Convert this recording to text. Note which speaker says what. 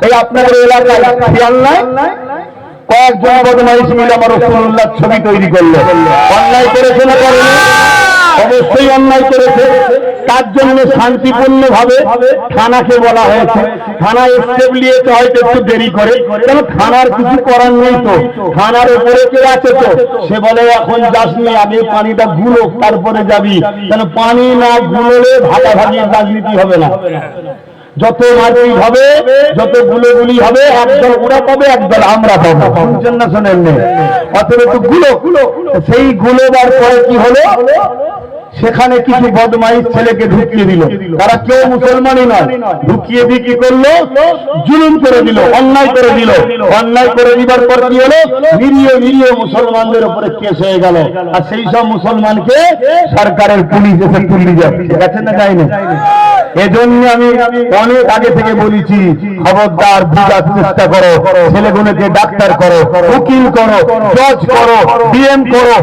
Speaker 1: এই আপনাদের এলাকায় খেয়াল নাই কয়েকজন বদমাইশ মিলে আমার রাসূলুল্লাহর ছবি তৈরি করলো। অন্যায় করেছে না করেনি? অবশ্যই অন্যায় করেছে। তার জন্য শান্তিপূর্ণ ভাবে থানাকে বলা হয়েছে। থানা স্টেপ নিয়েছে, হয়তো একটু দেরি করে, কেন থানার কিছু করার নেই তো, থানার উপরে কে আছে তো, সে বলে এখন যাসনি, আগে পানিটা গুলো তারপরে যাবি, কেন পানি না গুলোলে ভাগাভাগি রাজনীতি হবে না। যত মারপিট হবে, যত গুলোগুলি হবে, একদল ওরা পাবে, একদল আমরা পাবো। শুনছেন না শোনেন? অতএব একটু গুলো, সেই গুলোবার পরে কি হলো, সেখানে কিছু বদমাইশ ছেলেকে ঢুকিয়ে দিল। তারা কেউ মুসলমানই নয়, ঢুকিয়ে দিয়ে কি করলো, জুলুম করে দিল, অন্যায় করে দিল। অন্যায় করে দিবার পর কি হলো, নিরীহ মুসলমানদের উপরে কেস হয়ে গেল। আর সেই সব মুসলমানকে সরকারের পুলিশ এসে তুলে যাবে। ঠিক আছে না? যায়নি? এজন্য আমি অনেক আগে থেকে বলেছি, খবরদার বুঝার চেষ্টা করো, ছেলেগুলোকে ডাক্তার করো, উকিল করো, জজ করো, ডিএম করো।